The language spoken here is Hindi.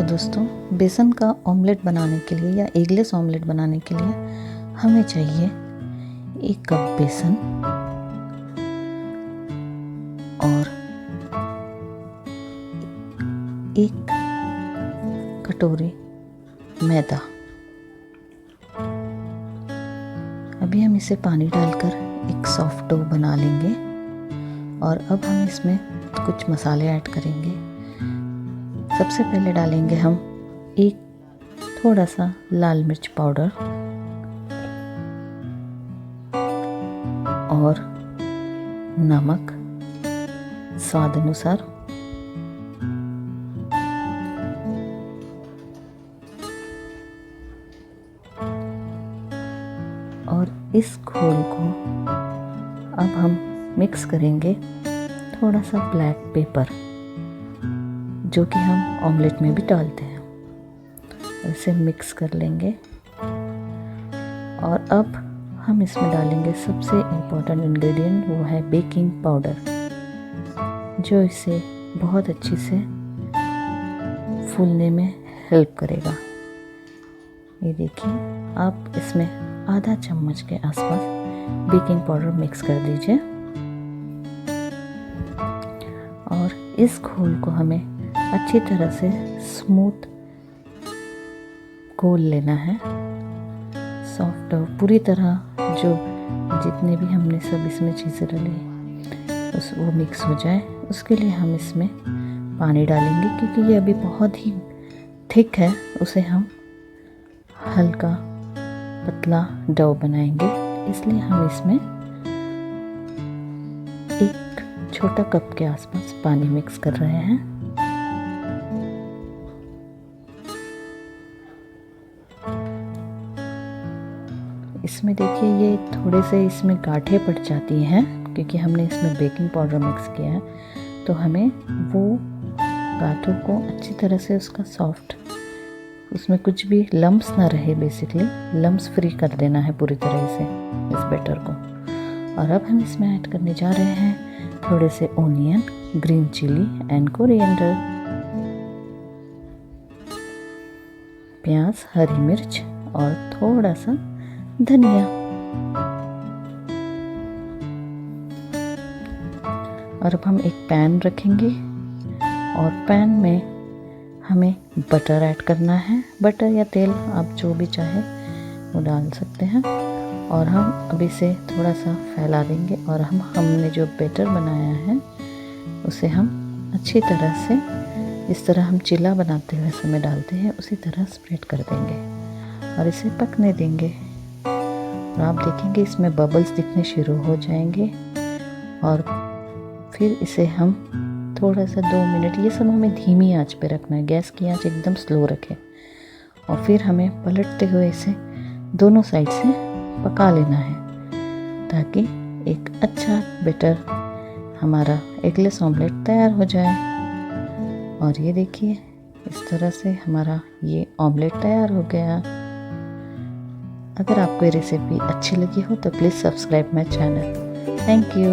हेलो दोस्तों, बेसन का ऑमलेट बनाने के लिए या एगलेस ऑमलेट बनाने के लिए हमें चाहिए 1 कप बेसन और 1 कटोरी मैदा। अभी हम इसे पानी डालकर एक सॉफ्ट डो बना लेंगे और अब हम इसमें कुछ मसाले ऐड करेंगे। सबसे पहले डालेंगे हम थोड़ा सा लाल मिर्च पाउडर और नमक स्वाद अनुसार। और इस घोल को अब हम मिक्स करेंगे थोड़ा सा ब्लैक पेपर, जो कि हम ऑमलेट में भी डालते हैं। इसे मिक्स कर लेंगे और अब हम इसमें डालेंगे सबसे इम्पोर्टेंट इंग्रेडिएंट, वो है बेकिंग पाउडर, जो इसे बहुत अच्छी से फूलने में हेल्प करेगा। ये देखिए, आप इसमें आधा चम्मच के आसपास बेकिंग पाउडर मिक्स कर दीजिए और इस घोल को हमें अच्छी तरह से स्मूथ घोल लेना है। सॉफ्ट और पूरी तरह जो जितने भी हमने सब इसमें चीज़ें डाली वो मिक्स हो जाए, उसके लिए हम इसमें पानी डालेंगे। क्योंकि ये अभी बहुत ही थिक है, उसे हम हल्का पतला डो बनाएंगे, इसलिए हम इसमें 1 छोटा कप के आसपास पानी मिक्स कर रहे हैं। इसमें देखिए, ये थोड़े से इसमें गांठें पड़ जाती हैं क्योंकि हमने इसमें बेकिंग पाउडर मिक्स किया है। तो हमें वो गांठों को अच्छी तरह से उसका सॉफ्ट, उसमें कुछ भी लम्स ना रहे, बेसिकली लम्स फ्री कर देना है पूरी तरह से इस बैटर को। और अब हम इसमें ऐड करने जा रहे हैं थोड़े से onion, green chilli and coriander, प्याज, हरी मिर्च और थोड़ा सा धनिया। और अब हम एक पैन रखेंगे और पैन में हमें बटर ऐड करना है। बटर या तेल आप जो भी चाहे वो डाल सकते हैं। और हम अब इसे थोड़ा सा फैला देंगे और हमने जो बैटर बनाया है उसे हम अच्छी तरह से, इस तरह हम चिल्ला बनाते हुए समय डालते हैं, उसी तरह स्प्रेड कर देंगे और इसे पकने देंगे। और आप देखेंगे इसमें बबल्स दिखने शुरू हो जाएंगे और फिर इसे हम थोड़ा सा 2 मिनट, ये सब हमें धीमी आंच पे रखना है, गैस की आंच एकदम स्लो रखें। और फिर हमें पलटते हुए इसे दोनों साइड से पका लेना है ताकि एक अच्छा बैटर, हमारा एगलेस ऑमलेट तैयार हो जाए। और ये देखिए, इस तरह से हमारा ये ऑमलेट तैयार हो गया। अगर आपको ये रेसिपी अच्छी लगी हो तो please subscribe my channel. Thank you.